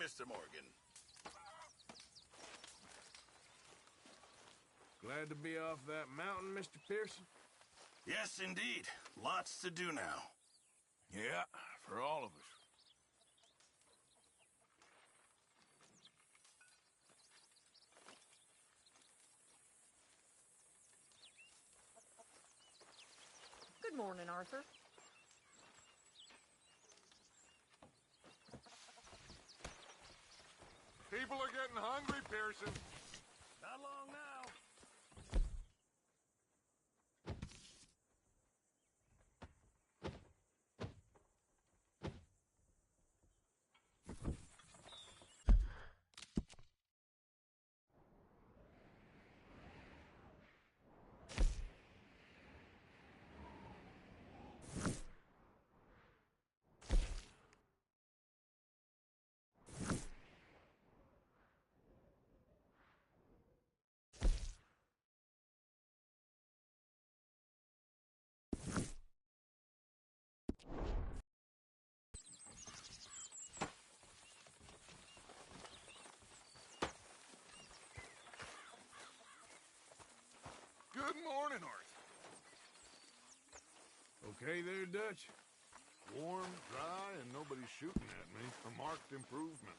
Mr. Morgan. Glad to be off that mountain, Mr. Pearson? Yes, indeed. Lots to do now. Yeah, for all of us. Good morning, Arthur. People are getting hungry, Pearson. Not long now. Good morning, Arthur. Okay there, Dutch? Warm, dry, and nobody shooting at me. A marked improvement.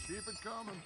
Keep it coming.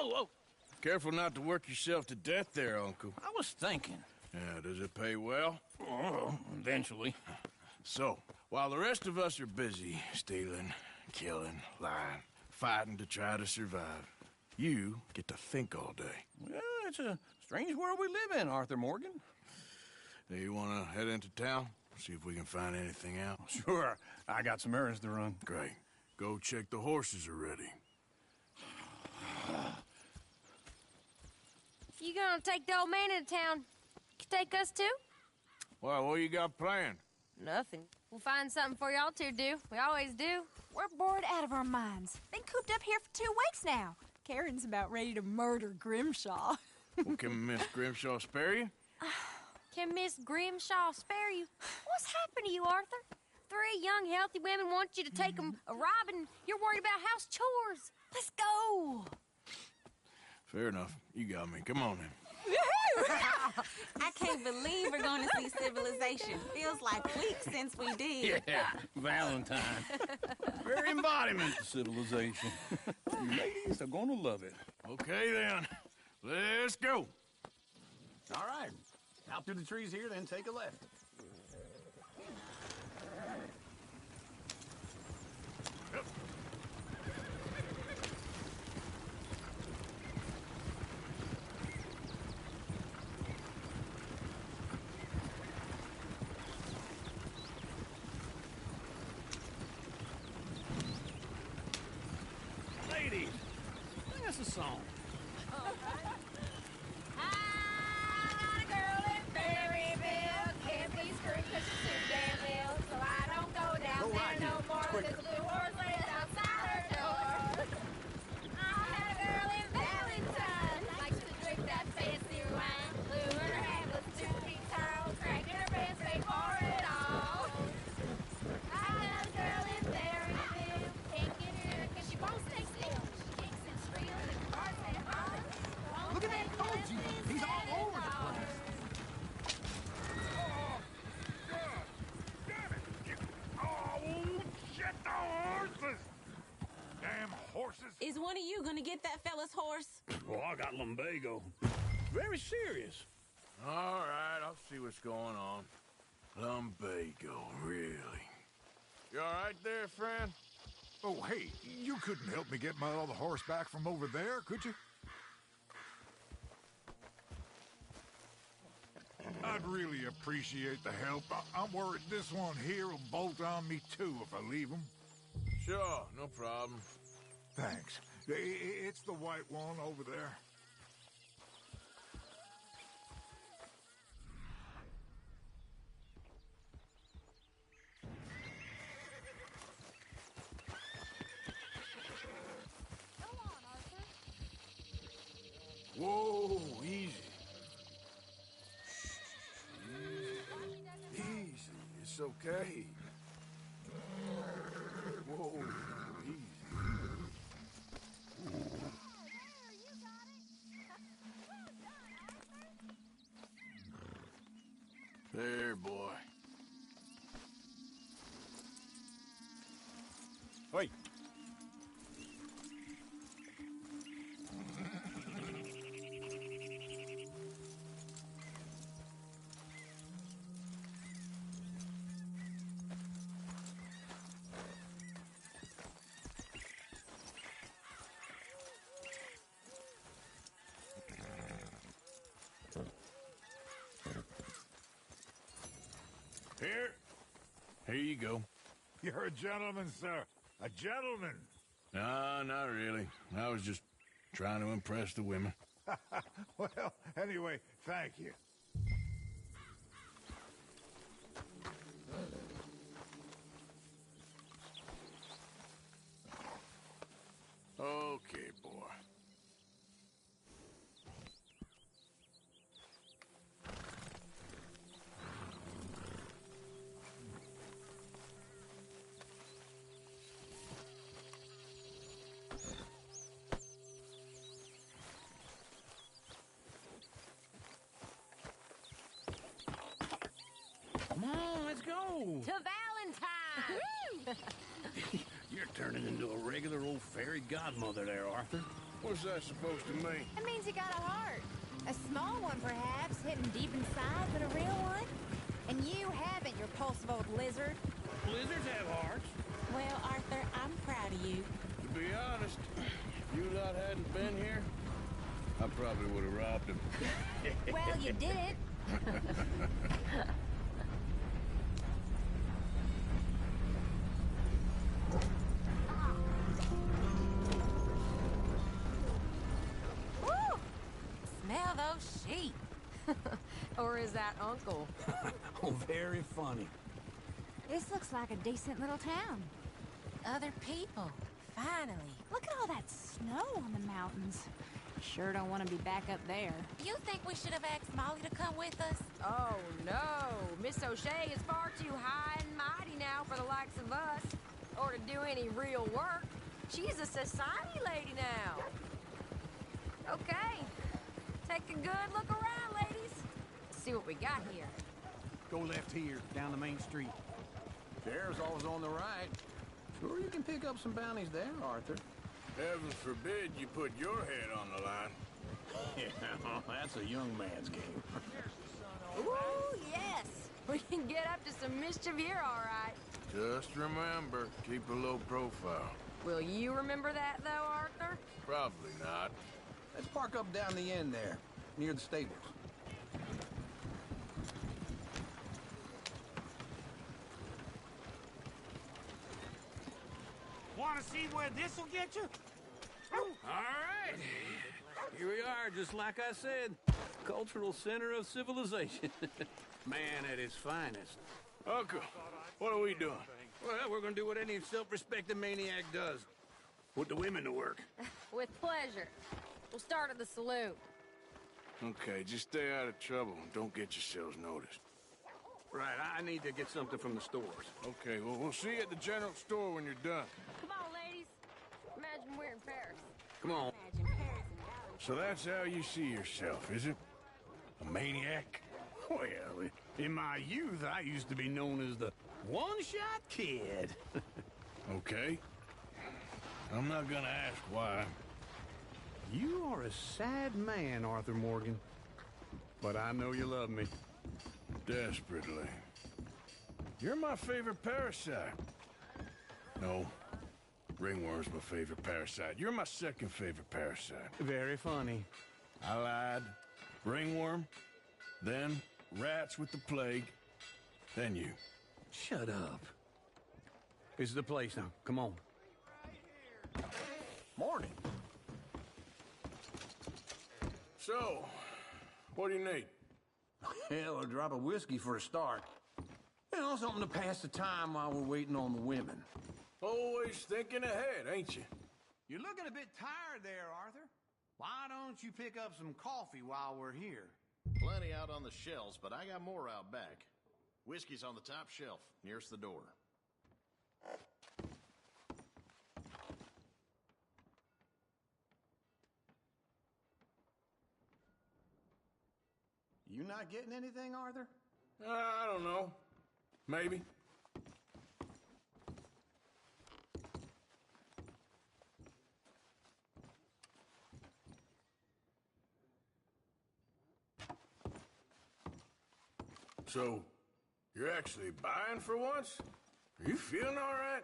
Whoa! Careful not to work yourself to death there, Uncle. I was thinking. Yeah, does it pay well? Oh, eventually. So, while the rest of us are busy stealing, killing, lying, fighting to try to survive, you get to think all day. Well, it's a strange world we live in, Arthur Morgan. Do you want to head into town? See if we can find anything out? Sure. I got some errands to run. Great. Go check the horses are ready. You gonna take the old man into town? You take us too? Well, what you got planned? Nothing. We'll find something for y'all to do. We always do. We're bored out of our minds. Been cooped up here for 2 weeks now. Karen's about ready to murder Grimshaw. Well, can Miss Grimshaw spare you? Can Miss Grimshaw spare you? What's happened to you, Arthur? 3 young, healthy women want you to take them a robbing. You're worried about house chores. Let's go. Fair enough. You got me. Come on then. I can't believe we're going to see civilization. Feels like weeks since we did. Yeah, Valentine. Very embodiment of civilization. You ladies are gonna love it. Okay then. Let's go. All right. Out through the trees here, then take a left. Ladies, sing us a song. Look at that Koji. He's all over the place. one of you gonna get that fella's horse? Well, I got lumbago. Very serious. All right, I'll see what's going on. Lumbago, really? You all right there, friend? Oh, hey, you couldn't help me get my other horse back from over there, could you? I'd really appreciate the help. I'm worried this one here will bolt on me too if I leave him. Sure, no problem. Thanks. It's the white one over there. Whoa, easy. Easy, it's okay. Whoa, easy. There, boy. Wait. Here you go. You're a gentleman, sir. A gentleman. No, not really. I was just trying to impress the women. Well, anyway, thank you. Okay, boy. Come on, let's go. To Valentine! You're turning into a regular old fairy godmother there, Arthur. What's that supposed to mean? It means you got a heart. A small one, perhaps, hidden deep inside, but a real one. And you haven't, you repulsive old lizard. Blizzards have hearts. Well, Arthur, I'm proud of you. To be honest, if you lot hadn't been here, I probably would have robbed him. Well, you did. Woo! Smell those sheep. Or is that Uncle? Oh, very funny. This looks like a decent little town. Other people. Finally. Look at all that snow on the mountains. Sure don't want to be back up there. You think we should have asked Molly to come with us? Oh, no. Miss O'Shea is far too high and mighty now for the likes of us. Or to do any real work. She's a society lady now. Okay. Take a good look around, ladies. See what we got here. Go left here, down the main street. Sheriff's always on the right. Sure you can pick up some bounties there, Arthur. Heaven forbid you put your head on the line. Yeah, that's a young man's game. Ooh, yes. We can get up to some mischief here, all right. Just remember, keep a low profile. Will you remember that, though, Arthur? Probably not. Let's park up down the end there, near the stables. Want to see where this'll get you? All right. Here we are, just like I said. Cultural center of civilization. Man at his finest. Uncle, what are we doing? Well, we're gonna do what any self-respecting maniac does. Put the women to work. With pleasure. We'll start at the saloon. Okay, just stay out of trouble and don't get yourselves noticed. Right, I need to get something from the stores. Okay, well, we'll see you at the general store when you're done. Come on, ladies. Imagine we're in Paris. Come on. Imagine Paris and Valentine. So that's how you see yourself, is it? A maniac? Well, in my youth, I used to be known as the one-shot kid. Okay. I'm not gonna ask why. You are a sad man, Arthur Morgan. But I know you love me. Desperately. You're my favorite parasite. No, ringworm's my favorite parasite. You're my second favorite parasite. Very funny. I lied. Ringworm, then rats with the plague, then you. Shut up. This is the place now. Come on. Morning. So, what do you need? Hell, a drop of whiskey for a start. You know, something to pass the time while we're waiting on the women. Always thinking ahead, ain't you? You're looking a bit tired there, Arthur. Why don't you pick up some coffee while we're here? Plenty out on the shelves, but I got more out back. Whiskey's on the top shelf, nearest the door. You not getting anything, Arthur? I don't know. Maybe. So, you're actually buying for once? Are you feeling all right?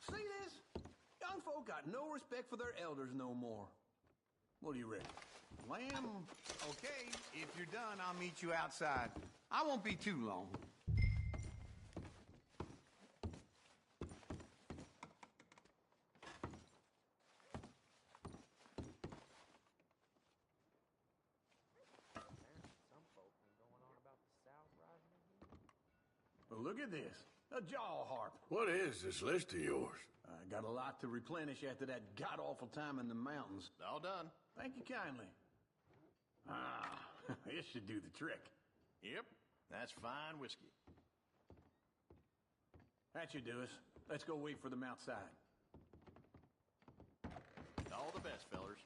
See this? Young folk got no respect for their elders no more. What do you reckon? Lamb? Okay, if you're done, I'll meet you outside. I won't be too long. Well, look at this. A jaw harp. What is this list of yours? I got a lot to replenish after that god-awful time in the mountains. All done. Thank you kindly. Ah, this should do the trick. Yep, that's fine whiskey. That should do us. Let's go wait for them outside. All the best, fellers.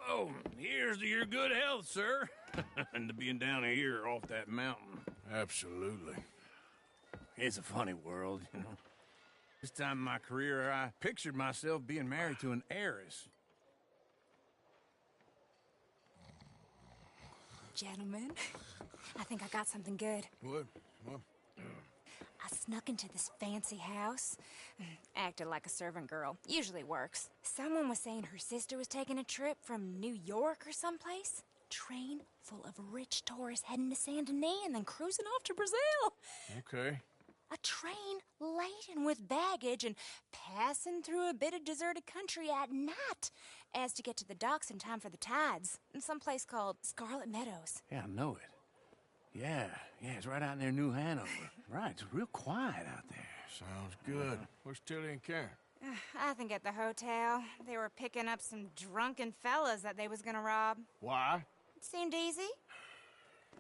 Oh, here's to your good health, sir. And to being down here off that mountain. Absolutely. It's a funny world, you know. This time in my career, I pictured myself being married to an heiress. Gentlemen, I think I got something good. What? I snuck into this fancy house, acted like a servant girl. Usually works. Someone was saying her sister was taking a trip from New York or someplace. Train full of rich tourists heading to Saint Denis and then cruising off to Brazil. Okay. A train laden with baggage and passing through a bit of deserted country at night as to get to the docks in time for the tides in some place called Scarlet Meadows. Yeah, I know it. Yeah, it's right out near New Hanover. Right, it's real quiet out there. Sounds good. Where's Tilly and Karen? I think at the hotel. They were picking up some drunken fellas that they was gonna rob. Why? It seemed easy.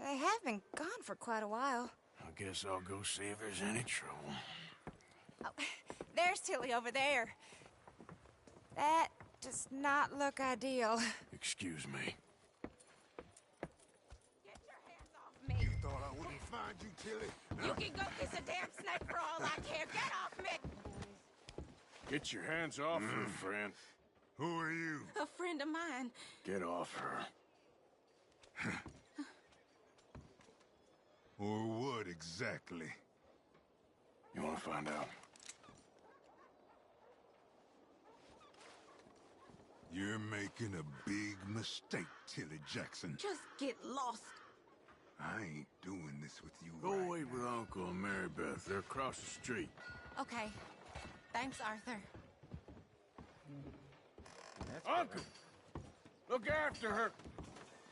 They have been gone for quite a while. I guess I'll go see if there's any trouble. Oh, there's Tilly over there. That does not look ideal. Excuse me. Get your hands off me. You thought I wouldn't find you, Tilly? You can go kiss a damn snake for all I care. Get off me. Get your hands off her, friend. Who are you? A friend of mine. Get off her. Or what exactly? You want to find out? You're making a big mistake, Tilly Jackson. Just get lost. I ain't doing this with you. Go right wait with Uncle and Mary Beth. They're across the street. Okay. Thanks, Arthur. Uncle! Look after her.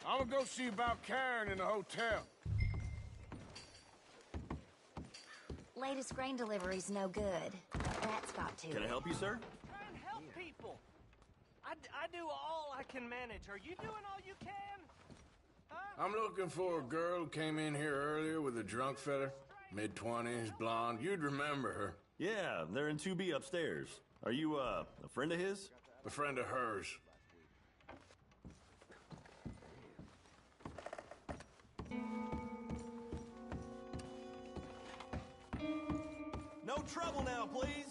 I'm gonna go see about Karen in the hotel. Latest grain delivery's no good. That's got to. Can I help you, sir? Try and help people. I I do all I can manage. Are you doing all you can? Huh? I'm looking for a girl who came in here earlier with a drunk fella. Mid-20s, blonde. You'd remember her. Yeah, they're in 2B upstairs. Are you, a friend of his? A friend of hers. No trouble now, please.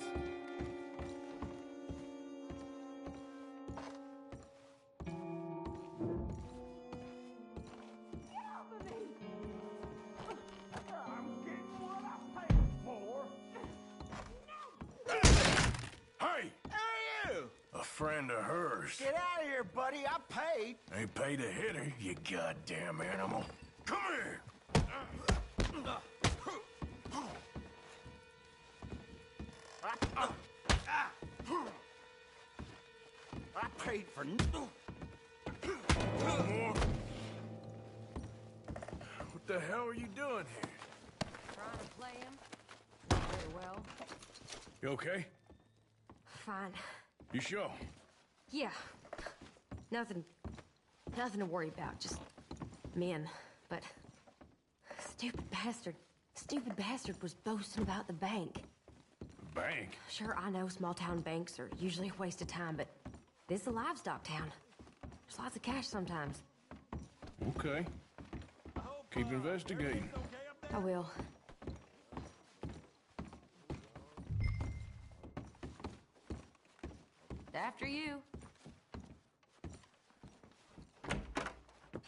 Hey! Who are you? A friend of hers. Get out of here, buddy. I paid. Ain't paid to hit her, you goddamn animal. Come here! I paid for What the hell are you doing here? Trying to play him? Very well. You okay? Fine. You sure? Yeah. Nothing to worry about. Just men. But stupid bastard was boasting about the bank. Bank? Sure, I know small town banks are usually a waste of time, but this is a livestock town. There's lots of cash sometimes. Okay. Keep investigating. I will. After you.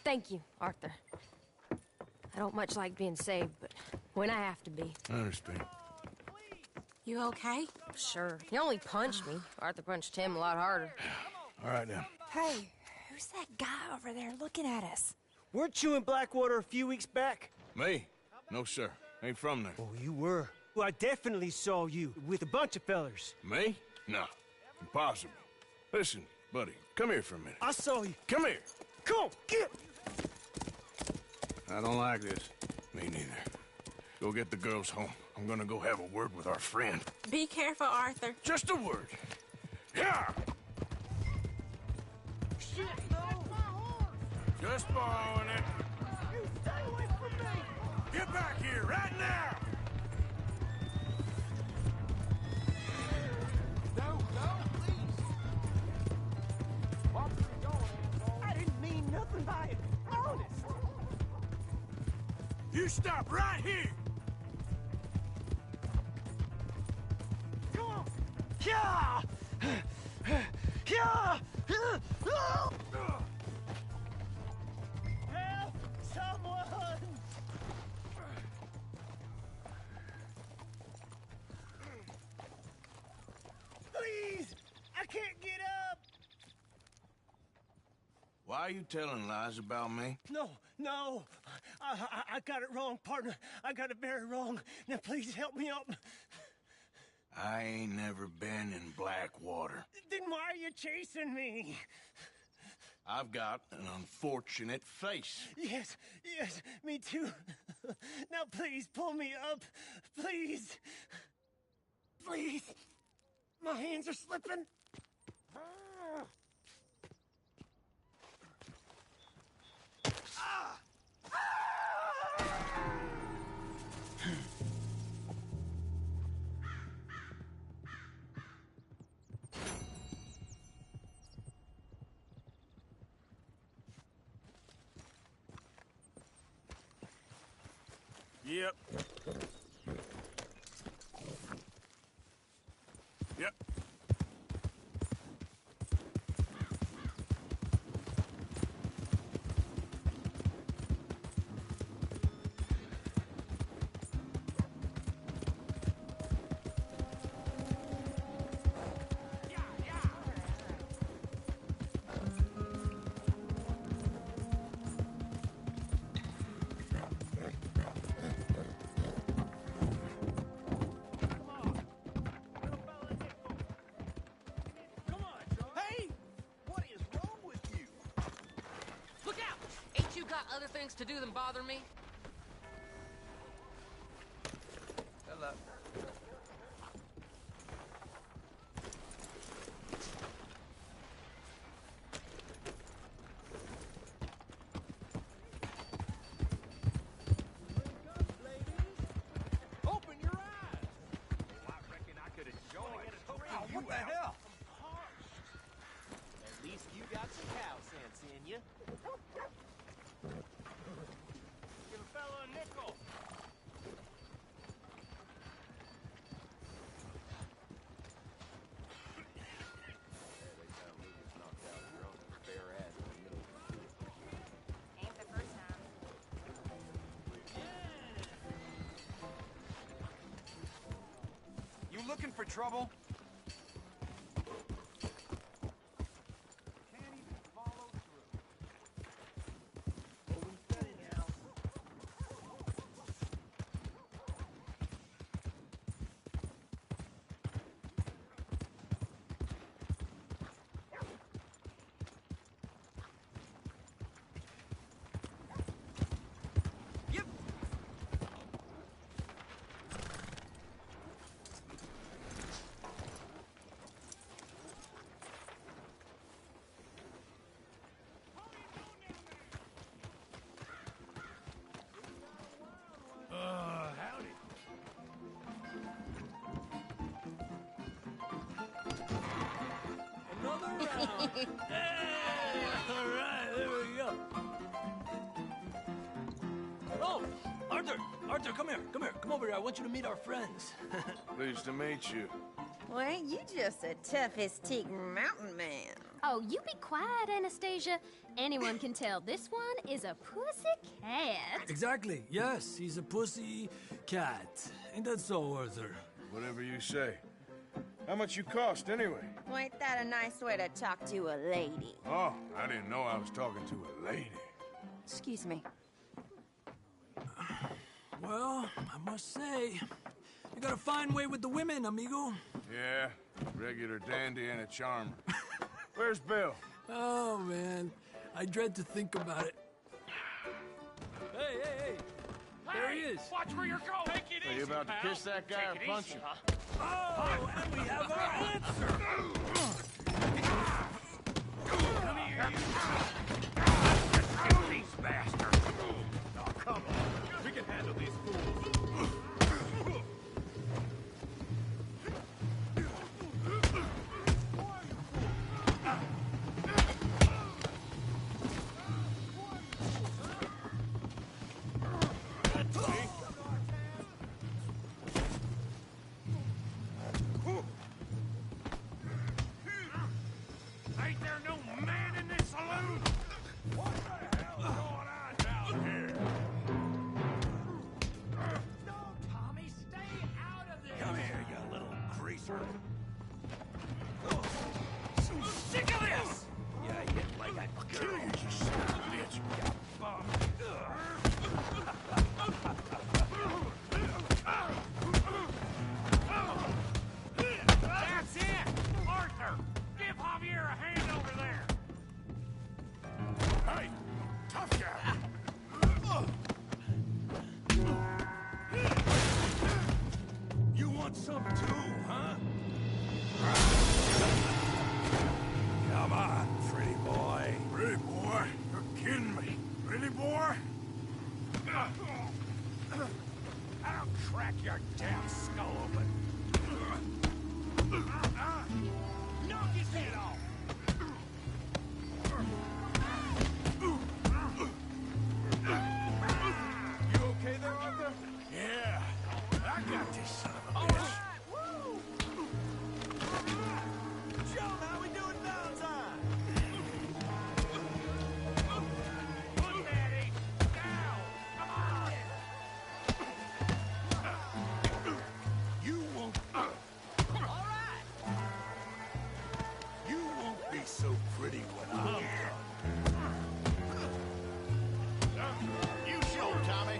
Thank you, Arthur. I don't much like being saved, but when I have to be. I understand. You okay? Sure. He only punched me. Arthur punched him a lot harder. All right, now. Hey, who's that guy over there looking at us? Weren't you in Blackwater a few weeks back? Me? No, sir. Ain't from there. Oh, you were. Well, I definitely saw you with a bunch of fellers. Me? No. Impossible. Listen, buddy, come here for a minute. I saw you. Come here. Come on, get! I don't like this. Me neither. Go get the girls home. I'm gonna go have a word with our friend. Be careful, Arthur. Just a word. Yeah! Shit, no! Just borrowing it. You stay away from me! Get back here, right now! No, please! Watch where you're going, asshole. I didn't mean nothing by it. Honest! You stop right here! Come on! Yeah! Yeah! Help! Someone! Please! I can't get up! Why are you telling lies about me? No! I got it wrong, partner. I got it very wrong. Now please help me up. I ain't never been in Blackwater. Then why are you chasing me? I've got an unfortunate face. Yes, me too. Now please pull me up. Please. Please. My hands are slipping. Yep. Yep. Other things to do than bother me? Hello. for trouble? Howdy. Another round. Hey! All right, there we go. Oh, Arthur! Arthur, come here. Come here. Come over here. I want you to meet our friends. Pleased to meet you. Well, ain't you just the toughest teak mountain man? Oh, you be quiet, Anastasia. Anyone can tell this one is a pussy cat. Exactly. Yes, he's a pussy cat. Ain't that so, Arthur? Whatever you say. How much you cost, anyway? Well, ain't that a nice way to talk to a lady? Oh, I didn't know I was talking to a lady. Excuse me. Well, I must say, you got a fine way with the women, amigo. Yeah, regular dandy and a charmer. Where's Bill? Oh, man. I dread to think about it. Hey! There he is. Watch where you're going. Take it Are you about to kiss that guy or punch him? Oh, and we have our answer. Come here, you. These bastards. Oh, come on. We can handle these fools. Ain't there no man in this saloon? What the hell's going on down here? No, Tommy, stay out of this. Come here, you little greaser. So sick of this! You hit like a girl. You son of a bitch. You bum. That's it! Arthur! Give Javier a hand over there! Hey! Tough guy! You want some too, huh? Come on, pretty boy. Pretty boy? You're kidding me. Pretty boy? I'll crack your damn skull open. Knock his head off! You okay there, Arthur? Yeah, I got this son of a bitch. Joe, how we doing Valentine? Put that ape down! Come on! You won't... All right. You won't be so pretty when I'm done. You show him, Tommy.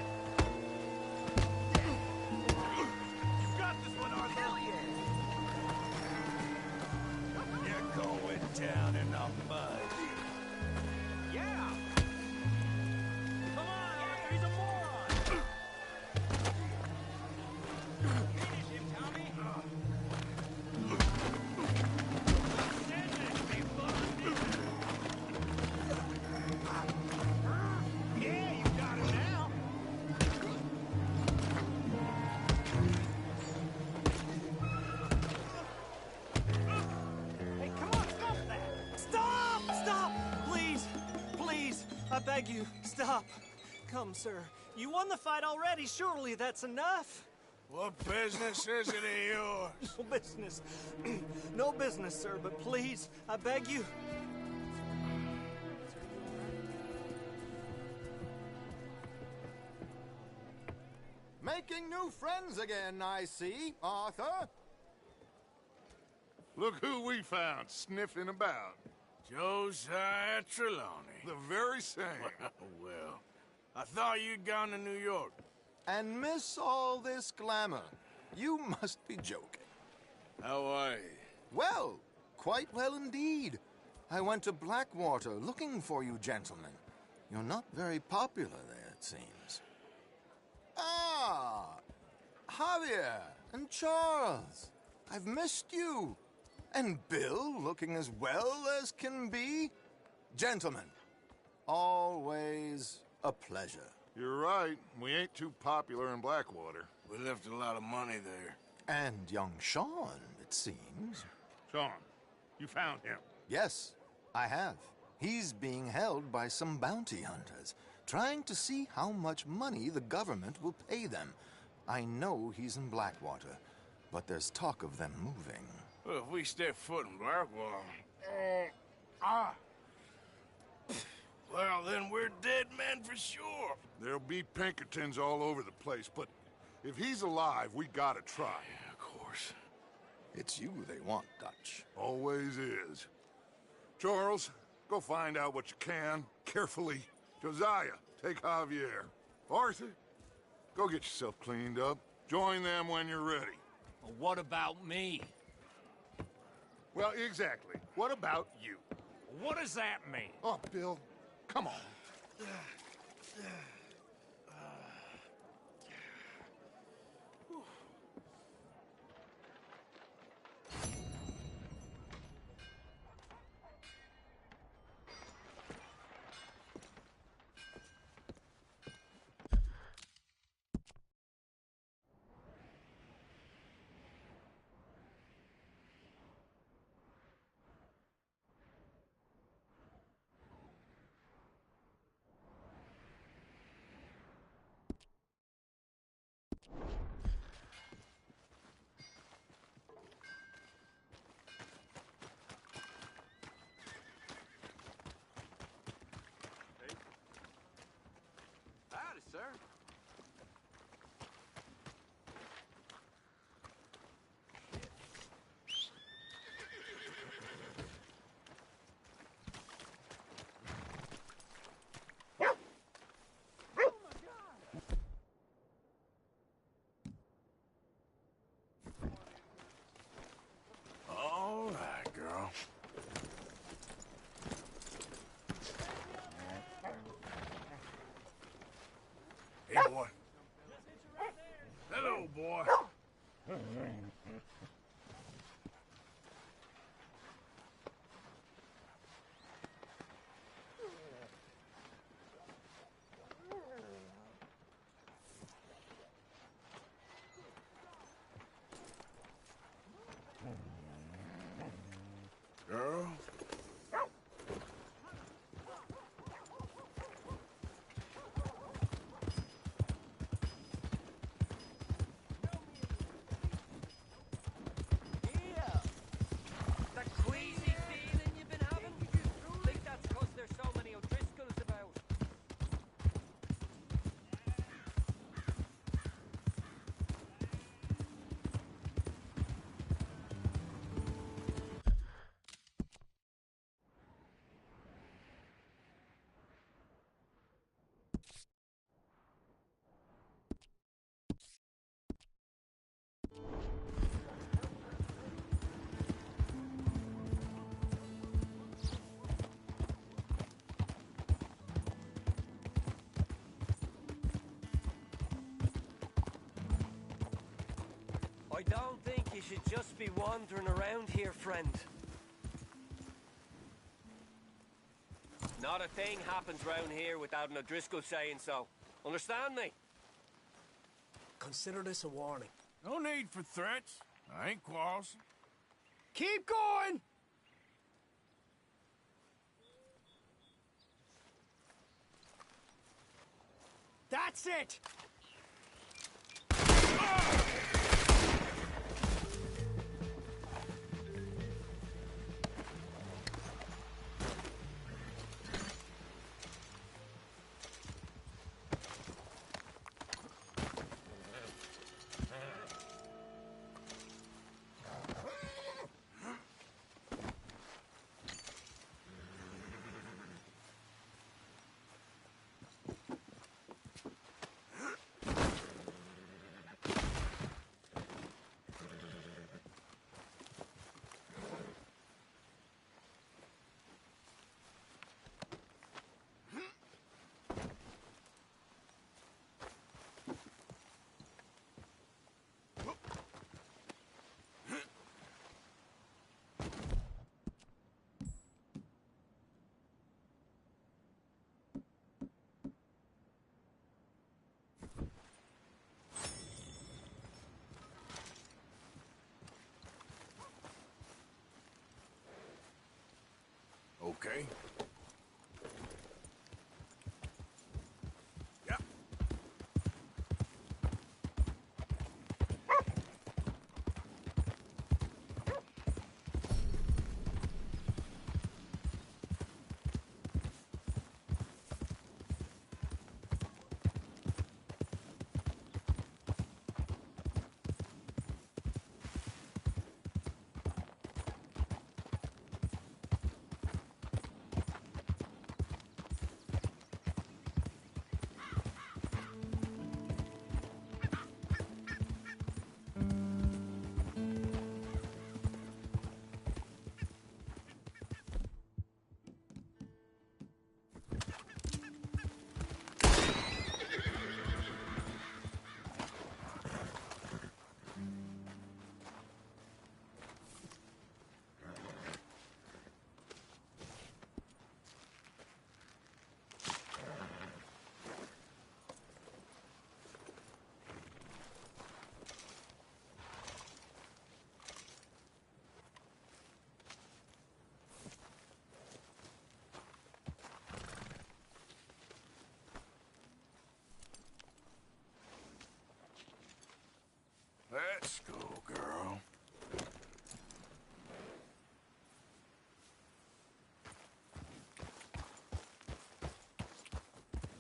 You got this one, Arthur. Hell yeah. You're going down in the mud. Yeah. Come on, Arthur. He's a moron. Finish him, Tommy. Yeah, you got it now. Hey, come on, stop that! Stop! Stop! Please! Please! I beg you, stop. Come, sir. You won the fight already. Surely that's enough. What business is it of yours? No business. No business, sir, but please, I beg you. Making new friends again, I see, Arthur. Look who we found sniffing about. Josiah Trelawney. The very same. Well, I thought you'd gone to New York. And miss all this glamour. You must be joking. How are you? Well, quite well indeed. I went to Blackwater looking for you gentlemen. You're not very popular there, it seems. Ah! Javier and Charles. I've missed you. And Bill looking as well as can be. Gentlemen, always a pleasure. You're right. We ain't too popular in Blackwater. We left a lot of money there. And young Sean, it seems. Sean, you found him? Yes, I have. He's being held by some bounty hunters, trying to see how much money the government will pay them. I know he's in Blackwater, but there's talk of them moving. Well, if we step foot in Blackwater... Well, then we're dead men for sure. There'll be Pinkertons all over the place, but if he's alive, we gotta try. Yeah, of course. It's you they want, Dutch. Always is. Charles, go find out what you can, carefully. Josiah, take Javier. Arthur, go get yourself cleaned up. Join them when you're ready. Well, what about me? Well, exactly. What about you? What does that mean? Oh, Bill, come on. Howdy, sir. All right, girl. Hey, boy. Hello, boy. Girl. That queasy feeling you've been having? Think that's 'cause there's so many O'Driscolls about. I don't think you should just be wandering around here, friend. Not a thing happens round here without an O'Driscoll saying so. Understand me? Consider this a warning. No need for threats. I ain't quarrelsome. Keep going! That's it! Let's go, girl.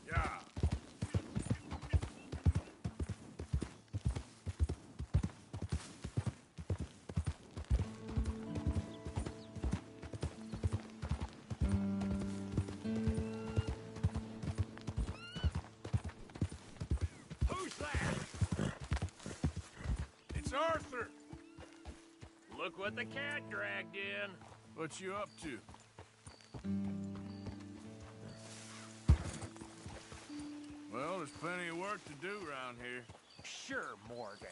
Yeah. Who's that? It's Arthur. Look what the cat dragged in. What you up to? Well, there's plenty of work to do around here. Sure, Morgan.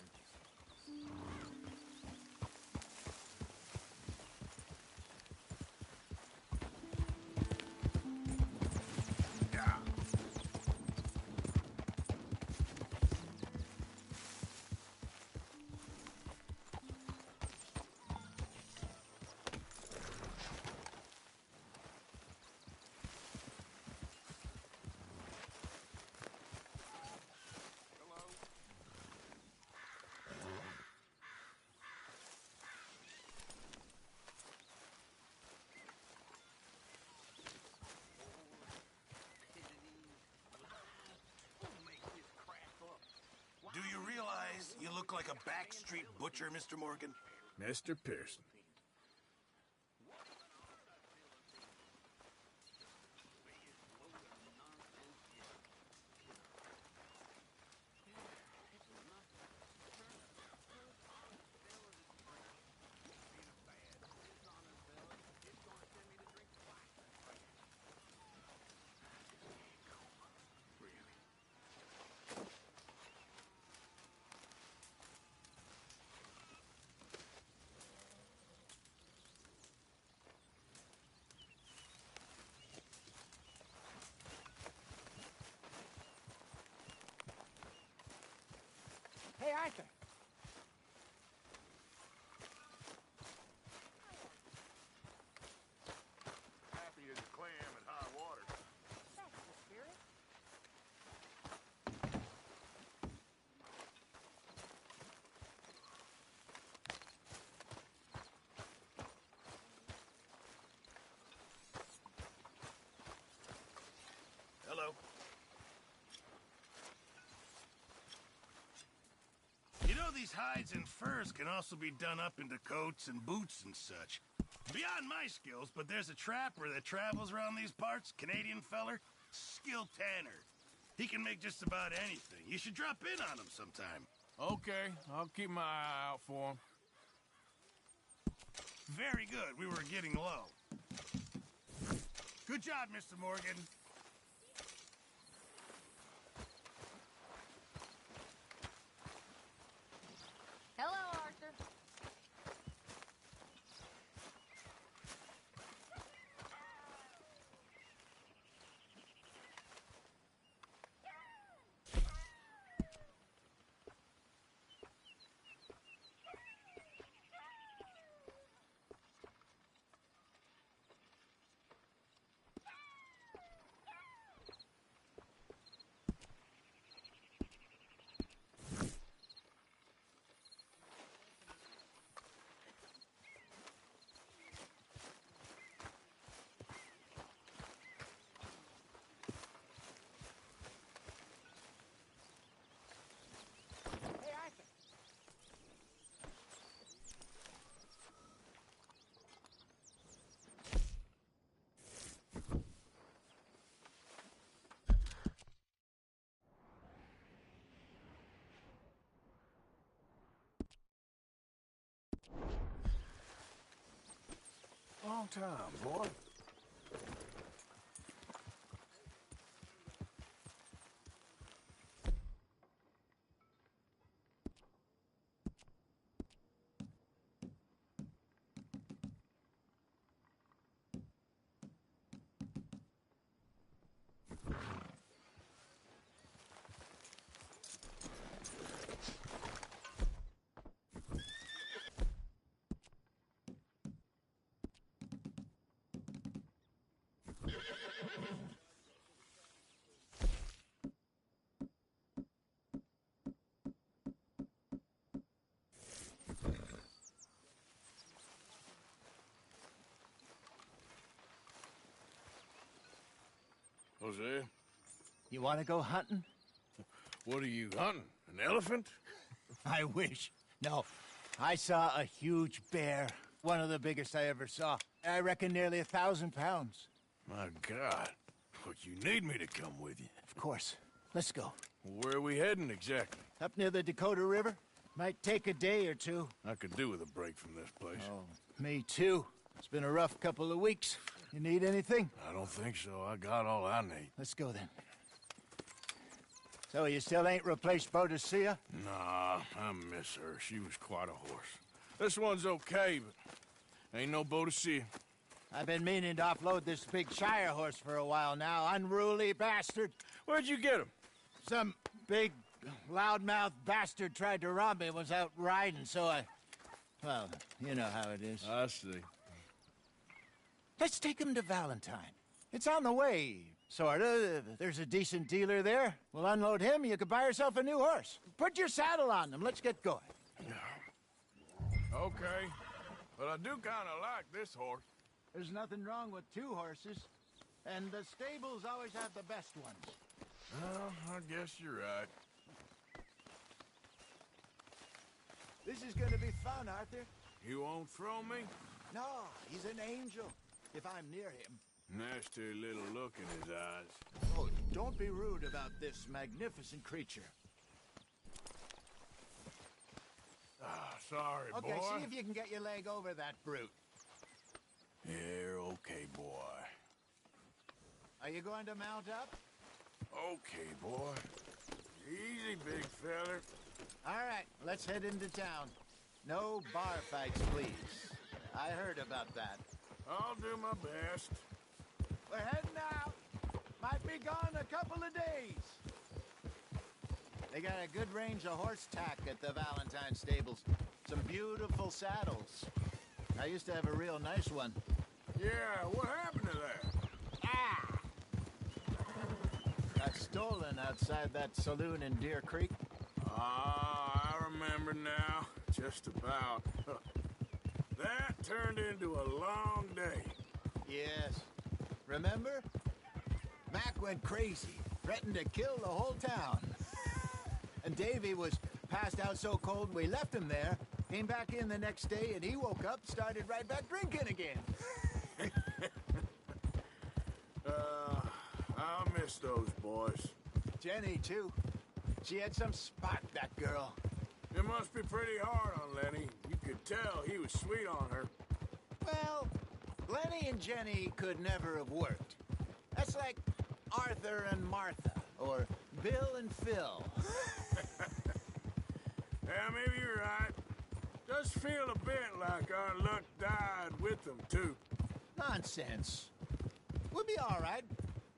Do you realize you look like a backstreet butcher, Mr. Morgan? Mr. Pearson. Hey, Arthur. Happy as a clam in high water. That's the spirit. Hello. You know, these hides and furs can also be done up into coats and boots and such. Beyond my skills, but there's a trapper that travels around these parts, Canadian feller, Skill Tanner. He can make just about anything. You should drop in on him sometime. Okay, I'll keep my eye out for him. Very good. We were getting low. Good job, Mr. Morgan. Hello, Arthur. Hey, Arthur. Long time, boy. Hosea. You want to go hunting? What are you hunting? An elephant? I wish. No. I saw a huge bear. One of the biggest I ever saw. I reckon nearly 1,000 pounds. My God. But you need me to come with you. Of course. Let's go. Where are we heading exactly? Up near the Dakota River. Might take a day or two. I could do with a break from this place. Oh, me too. It's been a rough couple of weeks. You need anything? I don't think so. I got all I need. Let's go then. So you still ain't replaced Boadicea? Nah, I miss her. She was quite a horse. This one's okay, but ain't no Boadicea. I've been meaning to offload this big Shire horse for a while now. Unruly bastard. Where'd you get him? Some big, loudmouth bastard tried to rob me, was out riding, so I... Well, you know how it is. I see. Let's take him to Valentine. It's on the way, sorta. If there's a decent dealer there, we'll unload him, you could buy yourself a new horse. Put your saddle on them, let's get going. Okay, but I do kinda like this horse. There's nothing wrong with two horses, and the stables always have the best ones. Well, I guess you're right. This is gonna be fun, Arthur. You won't throw me? No, he's an angel, if I'm near him. Nasty little look in his eyes. Oh, don't be rude about this magnificent creature. Ah, sorry, boy. Okay, see if you can get your leg over that brute. You're okay, boy. Are you going to mount up? Okay, boy. Easy, big feller. All right, let's head into town. No bar fights, please. I heard about that. I'll do my best. We're heading out. Might be gone a couple of days. They got a good range of horse tack at the Valentine stables. Some beautiful saddles. I used to have a real nice one. Yeah, what happened to that? Ah! Got stolen outside that saloon in Deer Creek. Ah, I remember now. Just about. That turned into a long day. Yes. Remember? Mac went crazy, threatened to kill the whole town. And Davy was passed out so cold we left him there, came back in the next day, and he woke up, started right back drinking again. I'll miss those boys. Jenny, too. She had some spot, that girl. It must be pretty hard on Lenny. You could tell he was sweet on her. Well, Lenny and Jenny could never have worked. That's like Arthur and Martha, or Bill and Phil. Yeah, maybe you're right. Does feel a bit like our luck died with them, too. Nonsense. We'll be all right.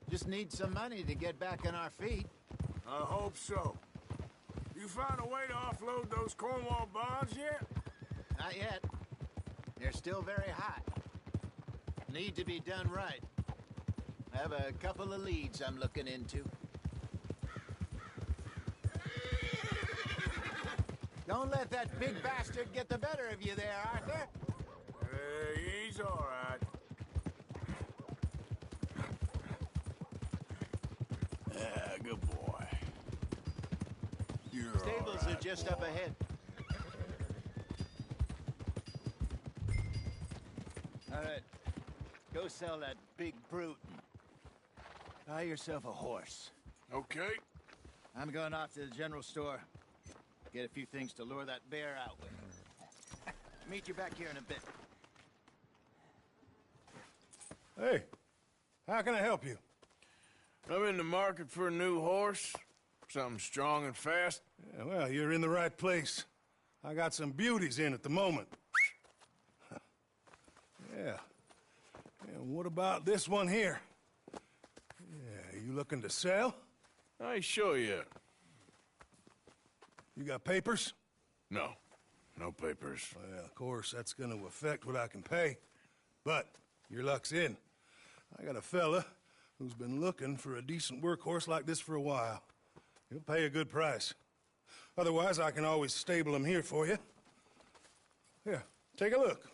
Just need some money to get back on our feet. I hope so. You find a way to offload those Cornwall bonds yet? Not yet. They're still very hot. Need to be done right. I have a couple of leads I'm looking into. Don't let that big bastard get the better of you there, Arthur. He's all right. Good boy. You're Stables all right, are just boy. up ahead. All right. Go sell that big brute. Buy yourself a horse. Okay. I'm going off to the general store. Get a few things to lure that bear out with. Meet you back here in a bit. Hey, how can I help you? I'm in the market for a new horse. Something strong and fast. Yeah, well, you're in the right place. I got some beauties in at the moment. Yeah. And what about this one here? Yeah, you looking to sell? I ain't sure yet. You got papers? No. No papers. Well, of course, that's gonna affect what I can pay. But your luck's in. I got a fella who's been looking for a decent workhorse like this for a while. He'll pay a good price. Otherwise, I can always stable him here for you. Here, take a look.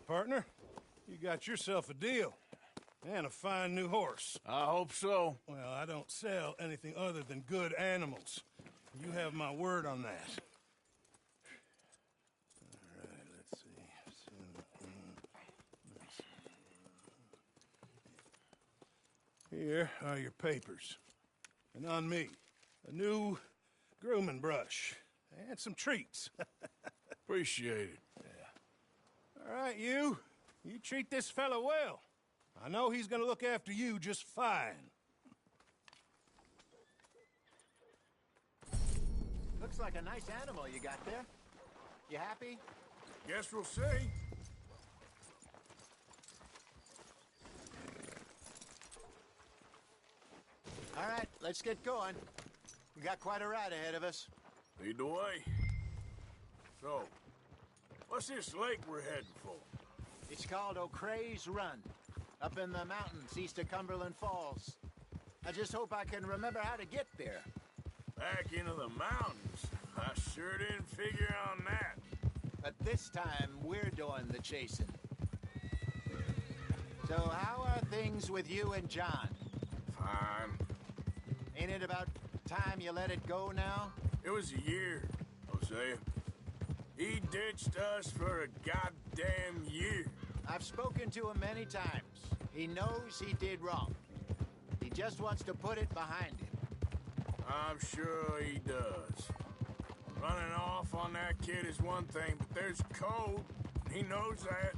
right, partner. You got yourself a deal. And a fine new horse. I hope so. Well, I don't sell anything other than good animals. You have my word on that. All right, let's see. Here are your papers. And on me, a new grooming brush. And some treats. Appreciate it. Yeah. All right, you. You treat this fella well. I know he's gonna look after you just fine. Looks like a nice animal you got there. You happy? Guess we'll see. All right, let's get going. We got quite a ride ahead of us. Lead the way. So, what's this lake we're heading for? It's called O'Creagh's Run, up in the mountains east of Cumberland Falls. I just hope I can remember how to get there. Back into the mountains? I sure didn't figure on that. But this time, we're doing the chasing. So how are things with you and John? Fine. Ain't it about time you let it go now? It was a year, Hosea. He ditched us for a goddamn year. I've spoken to him many times. He knows he did wrong. He just wants to put it behind him. I'm sure he does. Running off on that kid is one thing, but there's code. He knows that.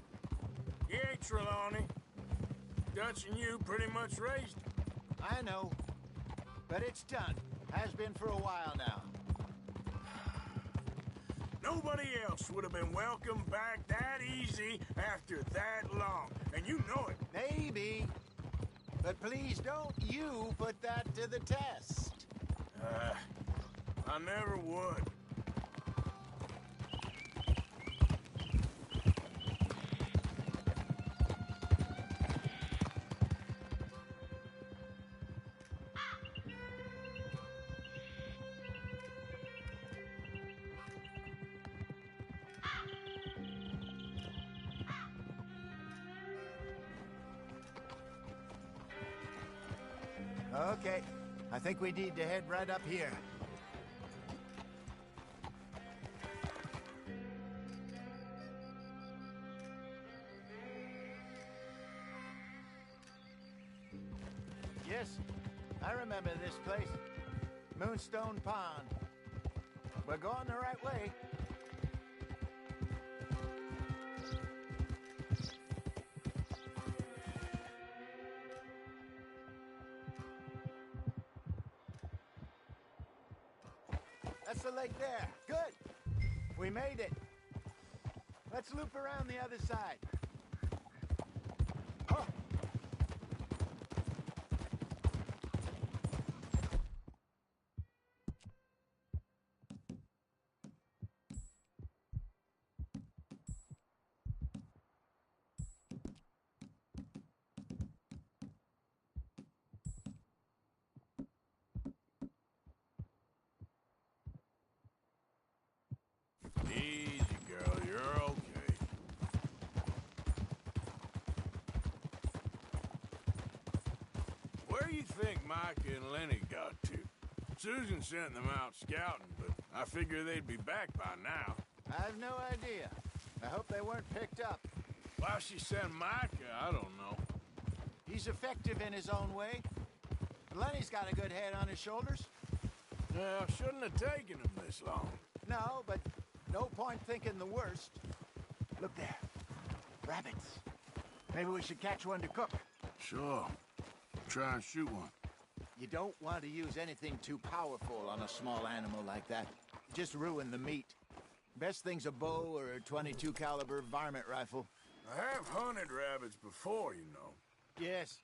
He ain't Trelawney. Dutch and you pretty much raised him. I know. But it's done. Has been for a while now. Nobody else would have been welcomed back that easy after that long. And you know it. Maybe. But please don't you put that to the test. I never would. Okay, I think we need to head right up here. Yes, I remember this place. Moonstone Pond. We're going the right way. That's the lake there. Good. We made it. Let's loop around the other side. Huh. Easy, girl. You're okay. Where do you think Micah and Lenny got to? Susan sent them out scouting, but I figure they'd be back by now. I have no idea. I hope they weren't picked up. Why she sent Micah, I don't know. He's effective in his own way. Lenny's got a good head on his shoulders. Well, shouldn't have taken him this long. No, but no point thinking the worst. Look there. Rabbits. Maybe we should catch one to cook. Sure. Try and shoot one. You don't want to use anything too powerful on a small animal like that. Just ruin the meat. Best thing's a bow or a .22 caliber varmint rifle. I have hunted rabbits before, you know. Yes,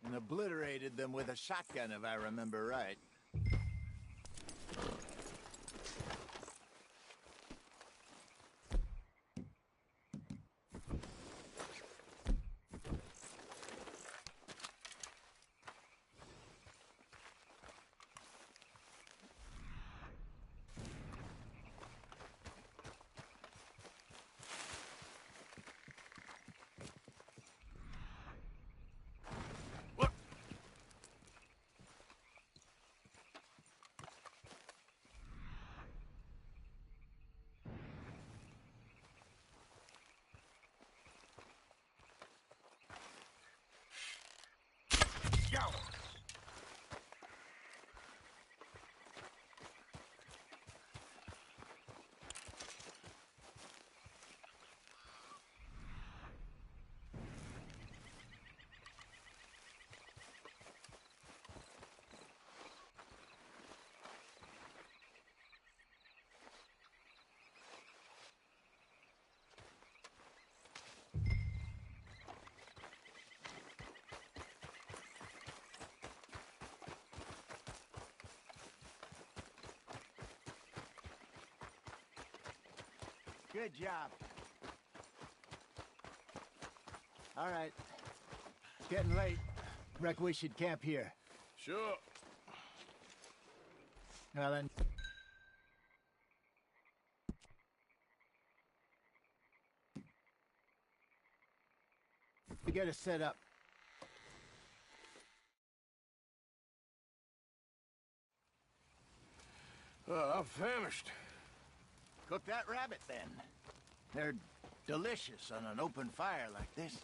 and obliterated them with a shotgun, if I remember right. Good job. All right. It's getting late. Reckon we should camp here. Sure. Well then. We get us set up. I'm famished. Cook that rabbit, then. They're delicious on an open fire like this.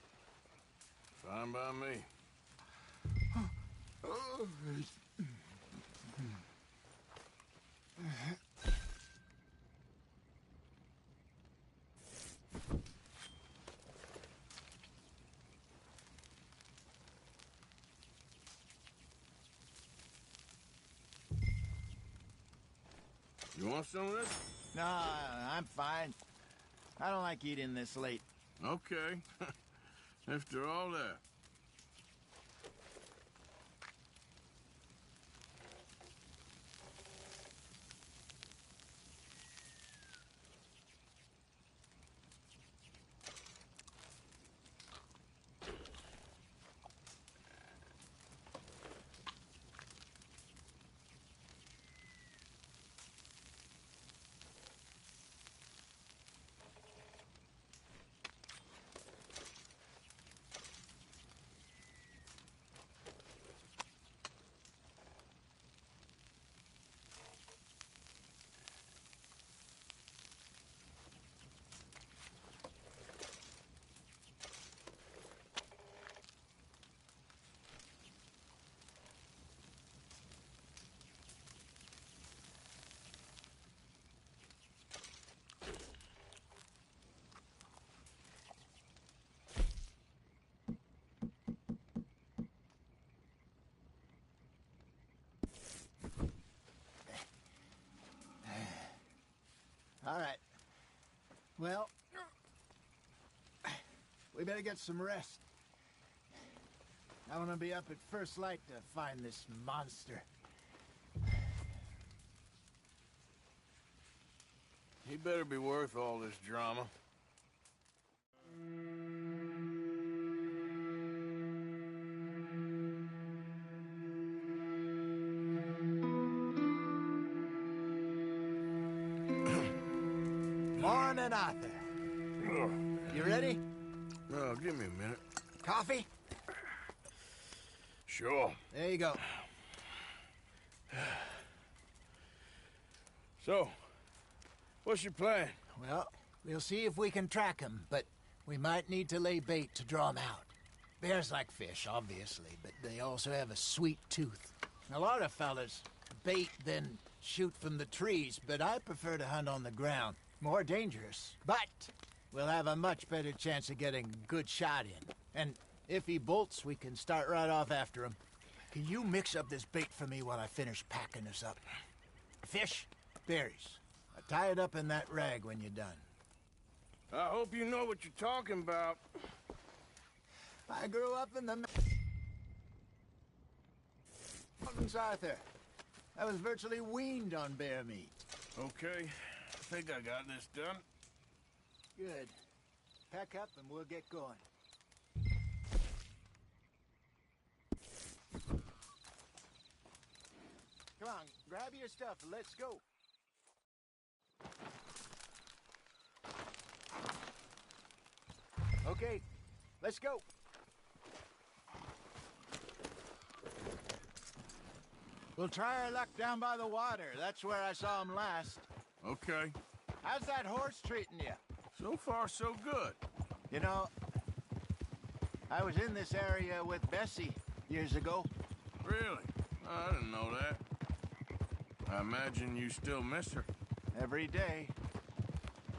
Fine by me. You want some of this? No, I'm fine. I don't like eating this late. Okay. After all that. All right. Well, we better get some rest. I want to be up at first light to find this monster. He better be worth all this drama. Morning, Arthur. You ready? Oh, give me a minute. Coffee? Sure. There you go. So, what's your plan? Well, we'll see if we can track him, but we might need to lay bait to draw him out. Bears like fish, obviously, but they also have a sweet tooth. A lot of fellas bait, then shoot from the trees, but I prefer to hunt on the ground. More dangerous, but we'll have a much better chance of getting a good shot in. And if he bolts, we can start right off after him. Can you mix up this bait for me while I finish packing this up? Fish, berries. Tie it up in that rag when you're done. I hope you know what you're talking about. I grew up in the mountains, Arthur. I was virtually weaned on bear meat. Okay, I think I got this done. Good. Pack up and we'll get going. Come on, grab your stuff and let's go. Okay, let's go. We'll try our luck down by the water. That's where I saw him last. Okay. How's that horse treating you? So far, so good. You know, I was in this area with Bessie years ago. Really? I didn't know that. I imagine you still miss her. Every day.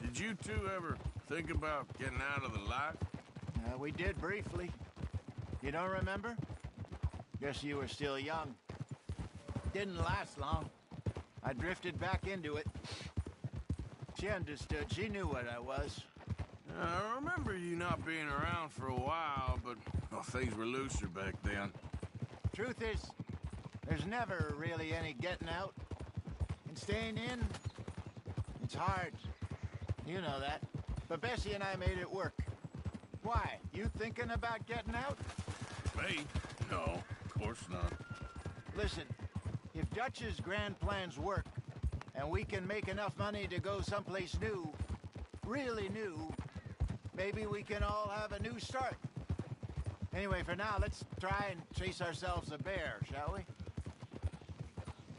Did you two ever think about getting out of the life? We did briefly. You don't remember? Guess you were still young. Didn't last long. I drifted back into it. She understood. She knew what I was. I remember you not being around for a while, but well, things were looser back then. Truth is, there's never really any getting out. And staying in, it's hard. You know that. But Bessie and I made it work. Why? You thinking about getting out? Me? No, of course not. Listen, if Dutch's grand plans work, and we can make enough money to go someplace new, really new, maybe we can all have a new start. Anyway, for now, let's try and chase ourselves a bear, shall we?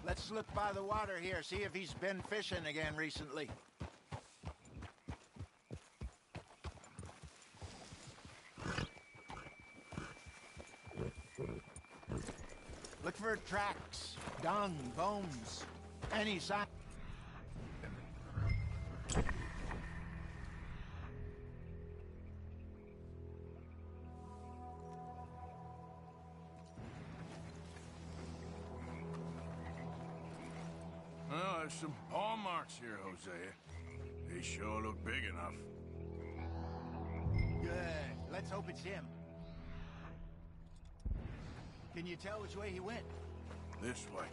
Let's look by the water here, see if he's been fishing again recently. Look for tracks, dung, bones, any sign. Well, there's some paw marks here, Hosea. They sure look big enough. Good. Let's hope it's him. Can you tell which way he went? This way.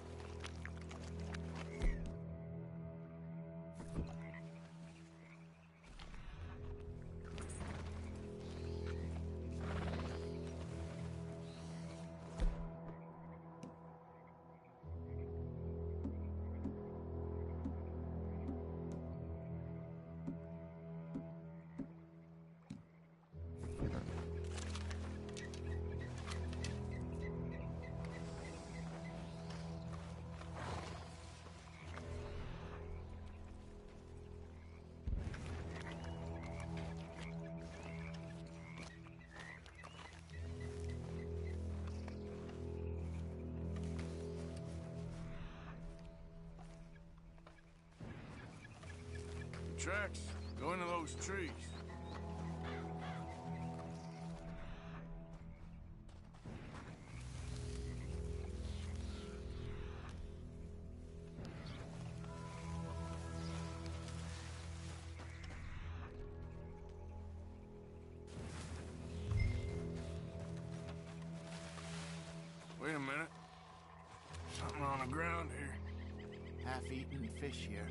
Tracks go into those trees. Wait a minute. Something on the ground here. Half-eaten fish here.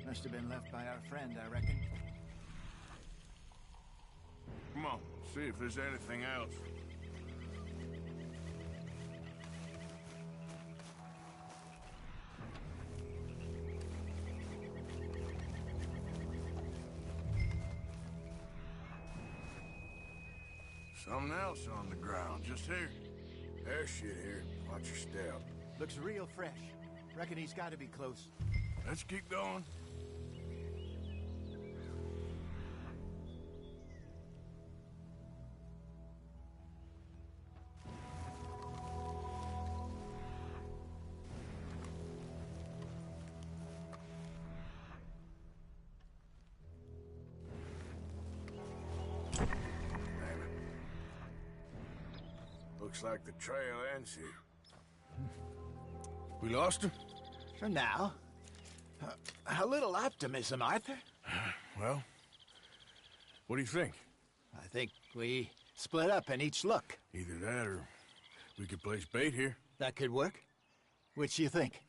Must have been left by our friend, I reckon. Come on, see if there's anything else. Something else on the ground, just here. There's shit here. Watch your step. Looks real fresh. Reckon he's got to be close. Let's keep going. Looks like the trail ends here. We lost him? For now. A little optimism, Arthur. Well, what do you think? I think we split up and each look. Either that or we could place bait here. That could work. Which do you think?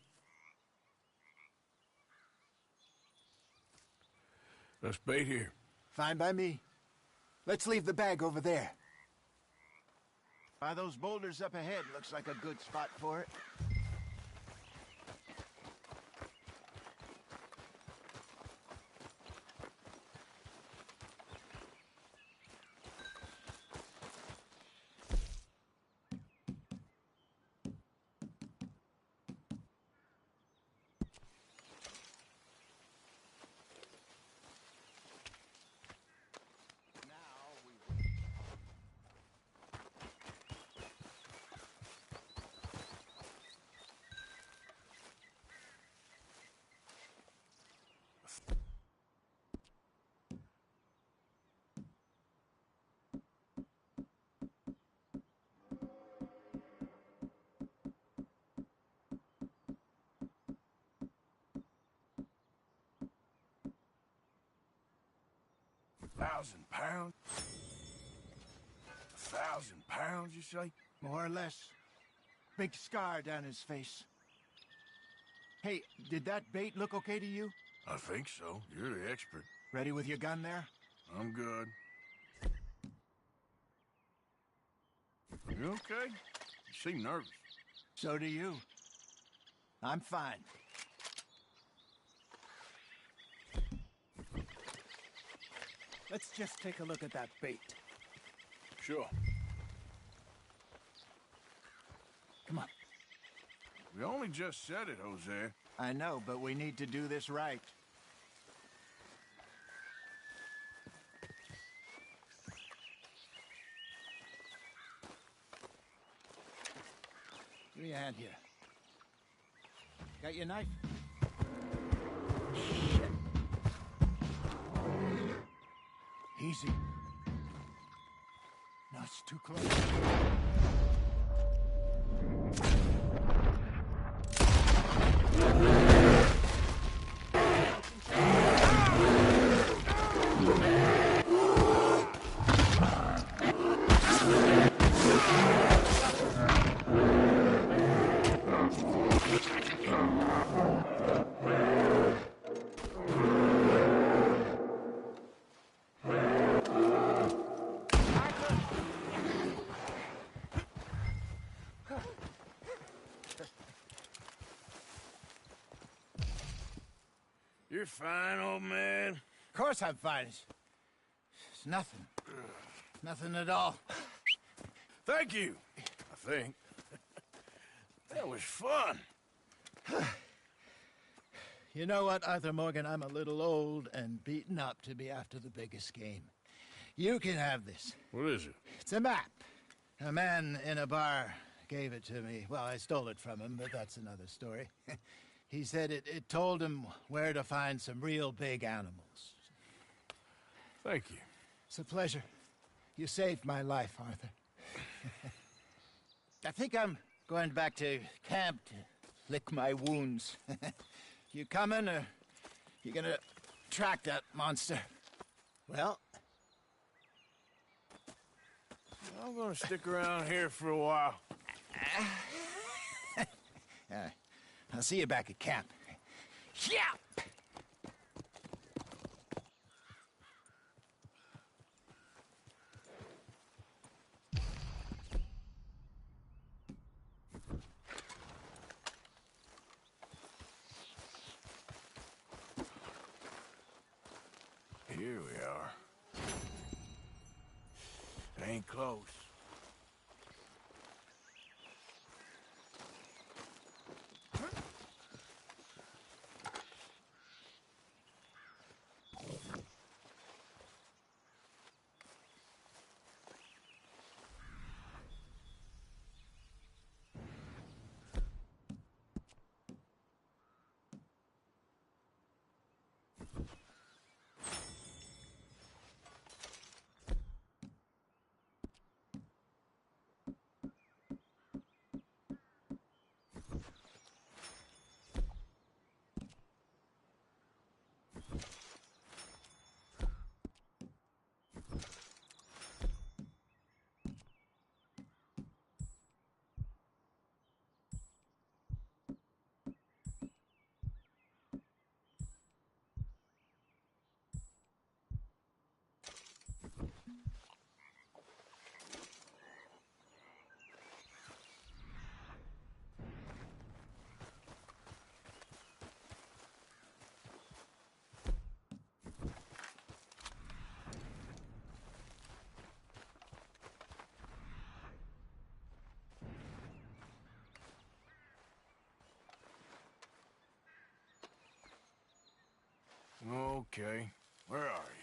Let's bait here. Fine by me. Let's leave the bag over there. By those boulders up ahead, looks like a good spot for it. 1,000 pounds? 1,000 pounds, you say? More or less. Big scar down his face. Hey, did that bait look okay to you? I think so. You're the expert. Ready with your gun there? I'm good. You okay? You seem nervous. So do you. I'm fine. Let's just take a look at that bait. Sure. Come on. We only just said it, Jose. I know, but we need to do this right. Give me a hand here. Got your knife? Shit. Easy. No, it's too close. You're fine, old man. Of course I'm fine. It's nothing. Nothing at all. Thank you, I think. That was fun. You know what, Arthur Morgan? I'm a little old and beaten up to be after the biggest game. You can have this. What is it? It's a map. A man in a bar gave it to me. Well, I stole it from him, but that's another story. He said it told him where to find some real big animals. Thank you. It's a pleasure. You saved my life, Arthur. I think I'm going back to camp to lick my wounds. You coming, or you gonna track that monster? Well, I'm gonna stick around here for a while. I'll see you back at camp. Yeah! Here we are. Ain't close. Okay, where are you?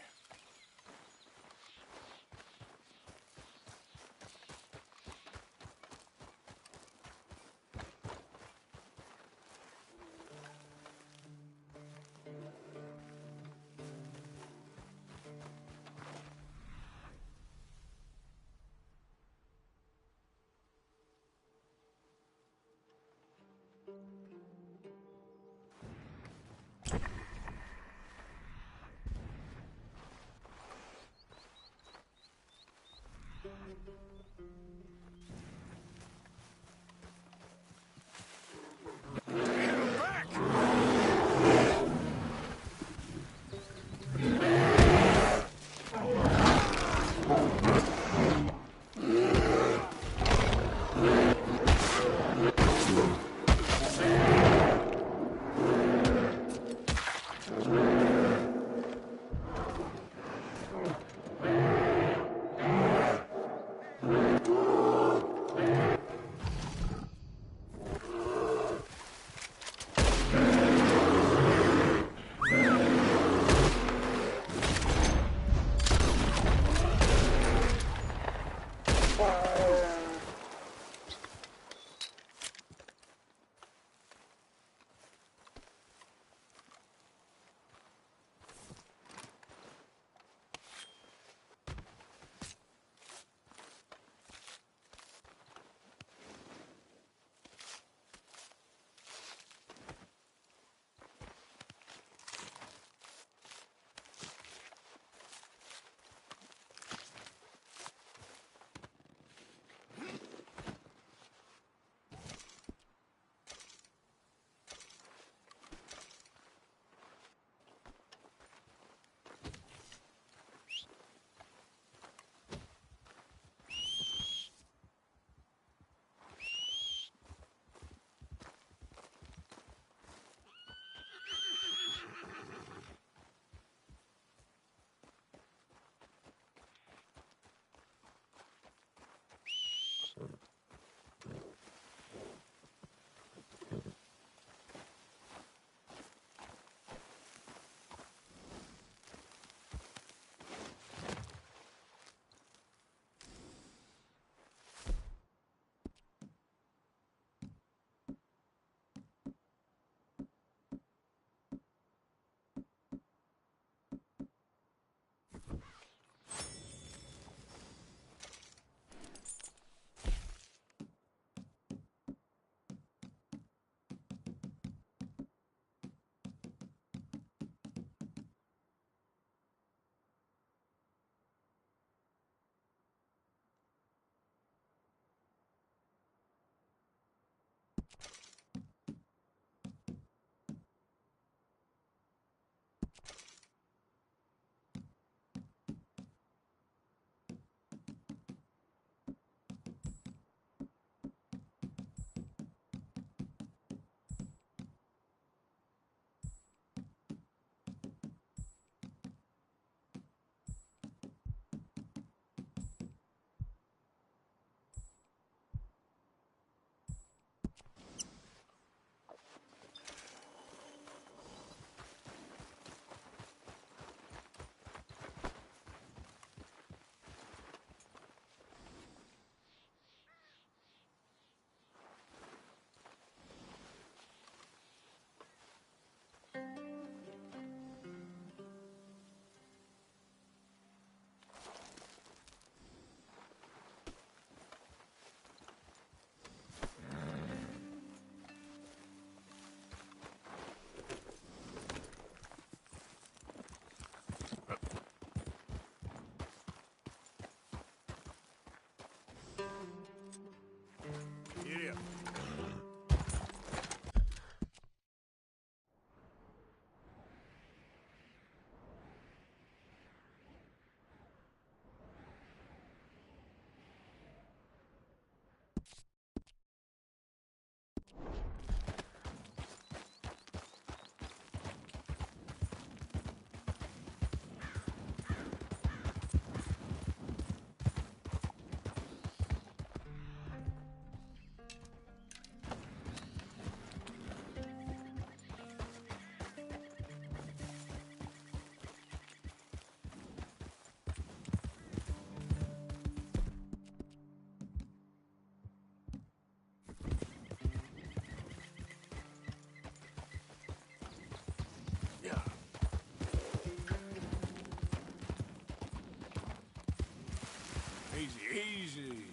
Easy.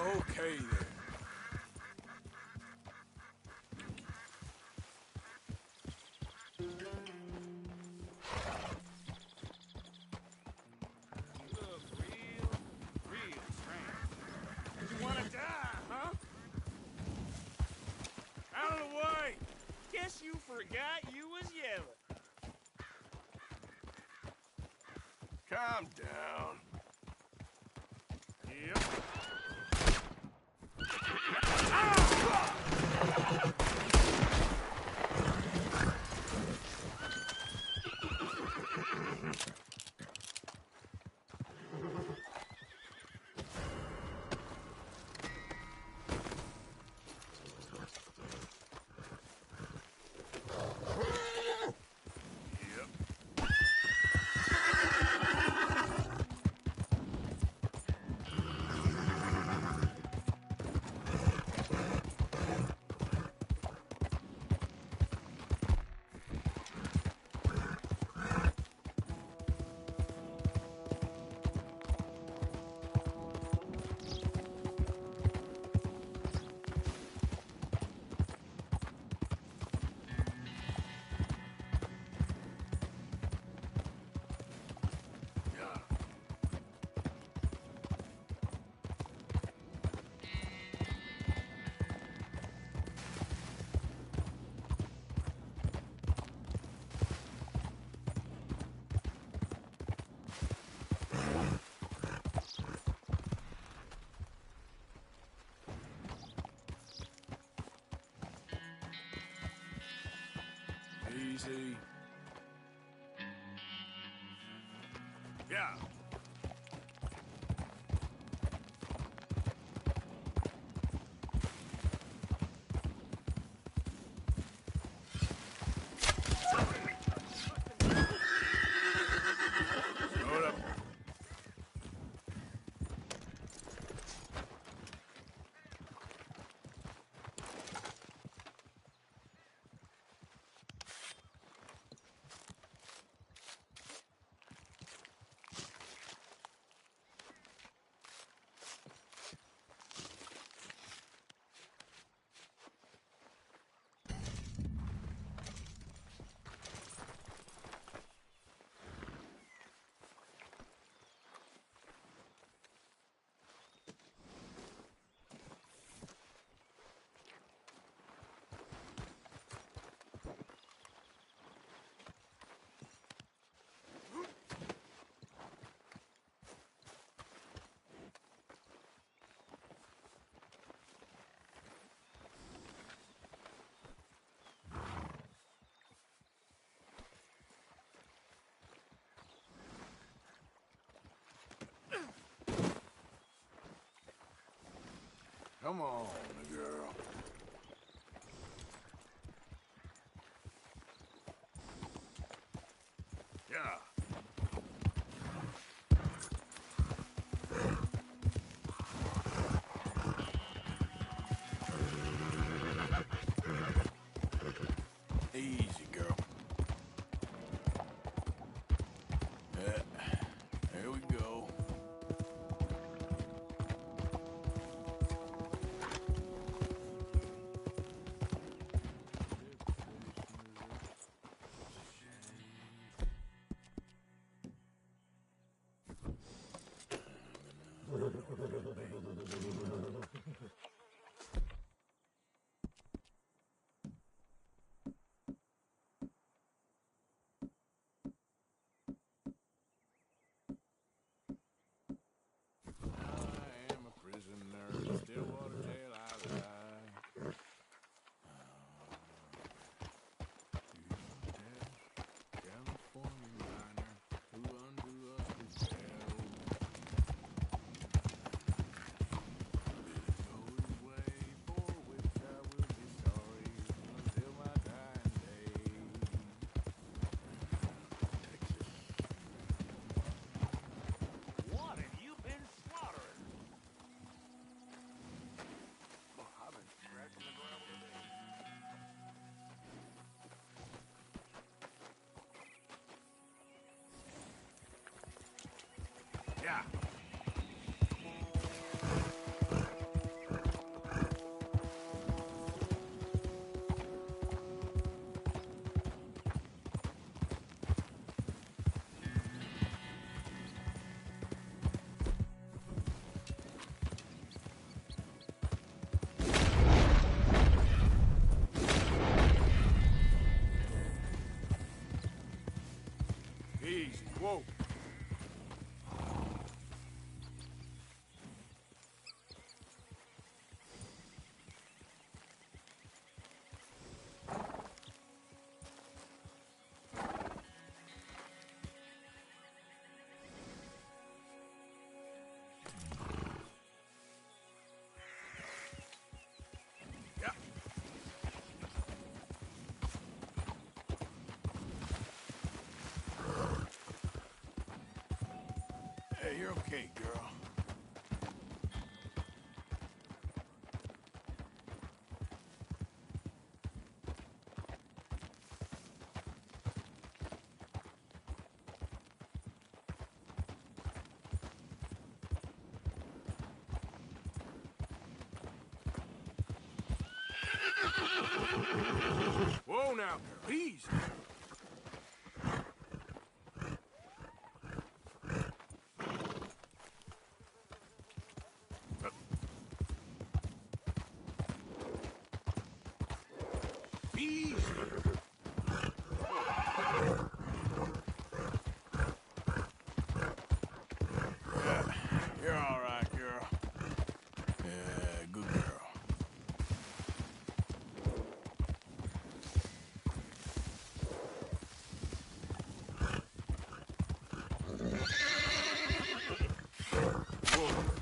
Okay, then. You wanna die, huh? Out of the way! Guess you forgot you was yelling. Calm down. Yep. Easy. Yeah. Hold up. Come on, girl. Yeah. Easy, girl. There we go. Yeah. you're okay, girl. Whoa now, easy. Easy. You're all right, girl. Yeah, good girl.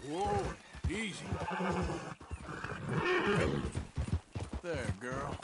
Whoa, easy. There, girl.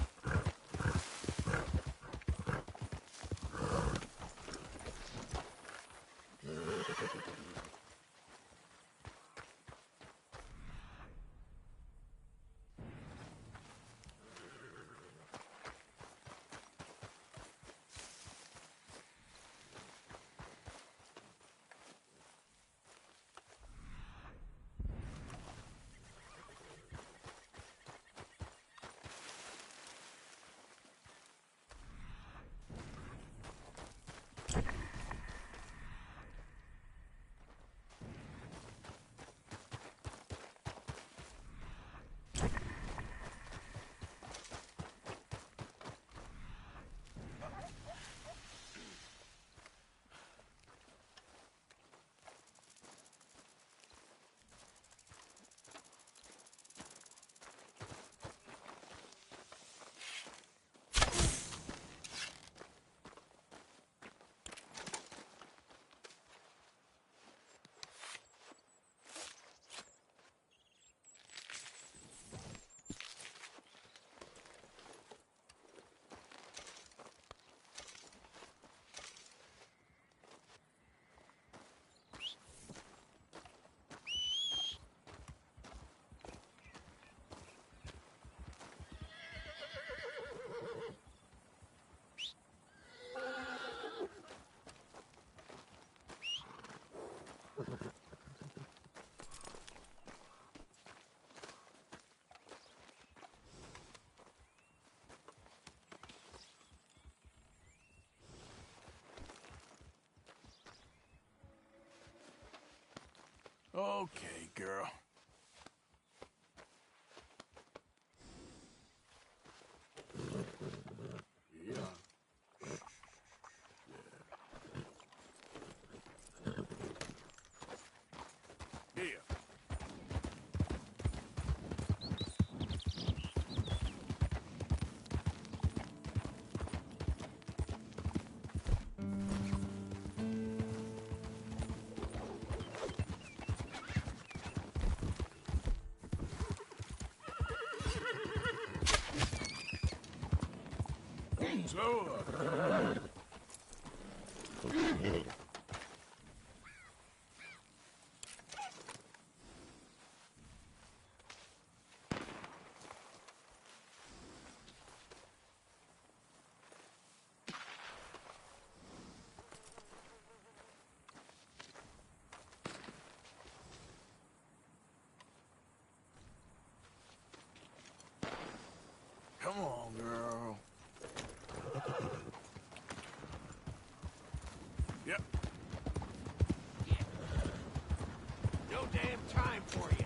Okay, girl. Yeah. Yeah. Slow up. Come on, girl. Yep. No damn time for you.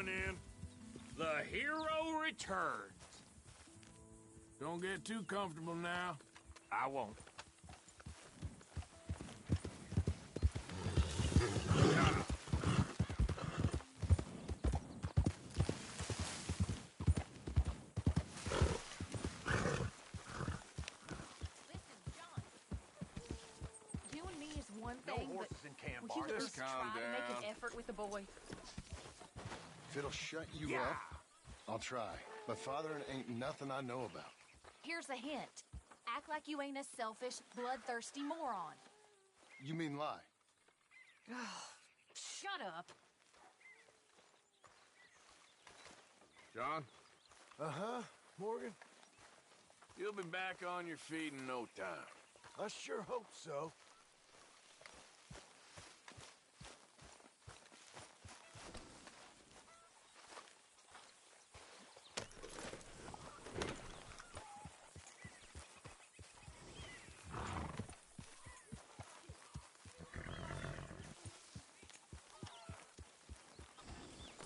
coming in. The hero returns. Don't get too comfortable now. I won't. You and me is one No thing, horses but in camp, would you Arthur. just Just try calm to make down. an effort with the boy? If it'll shut you Yeah. up, I'll try. But fathering ain't nothing I know about. Here's a hint. Act like you ain't a selfish, bloodthirsty moron. You mean lie? Shut up. John? Uh-huh, Morgan? You'll be back on your feet in no time. I sure hope so.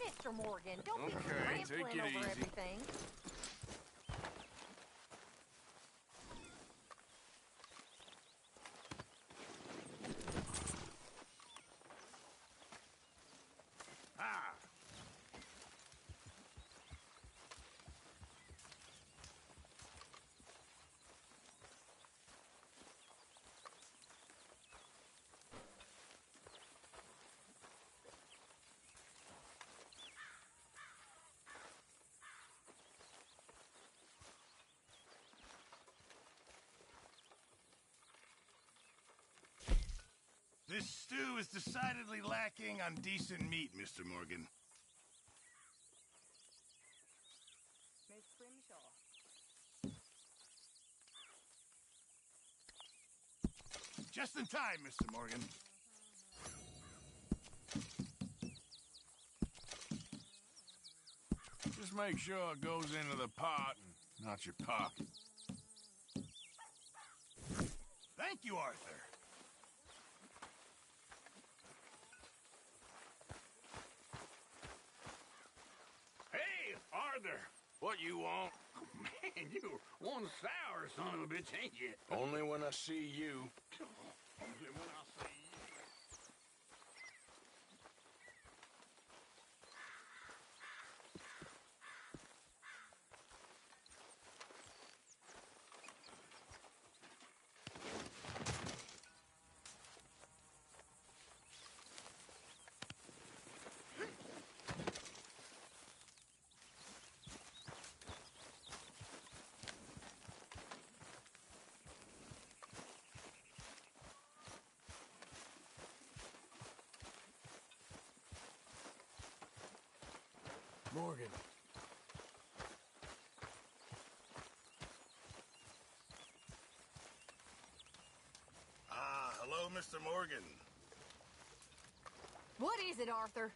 Mr. Morgan, don't be Okay, take trampling it over easy. everything. Ah! This stew is decidedly lacking on decent meat, Mr. Morgan. Miss Grimshaw. Just in time, Mr. Morgan. Just make sure it goes into the pot and not your pocket. Thank you, Arthur. Hey, Arthur! What you want? Man, you one sour son of a bitch, ain't you? Only when I see you. Only when I see you. Morgan. Ah, hello, Mr. Morgan. What is it, Arthur?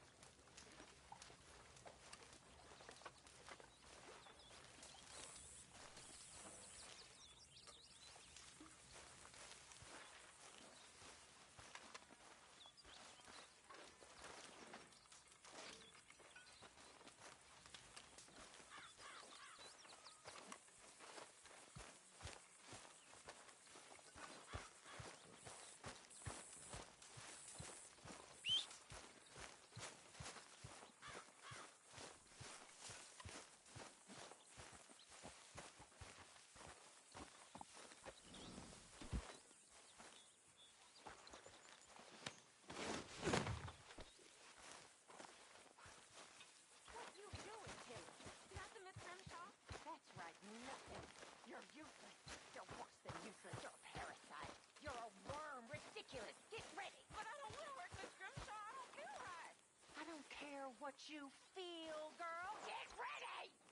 That's right, nothing. You're useless. You're worse than useless. You're a parasite. You're a worm. Ridiculous. Get ready. But I don't want to work this Grimshaw. I don't feel right. I don't care what you feel, girl. Get ready!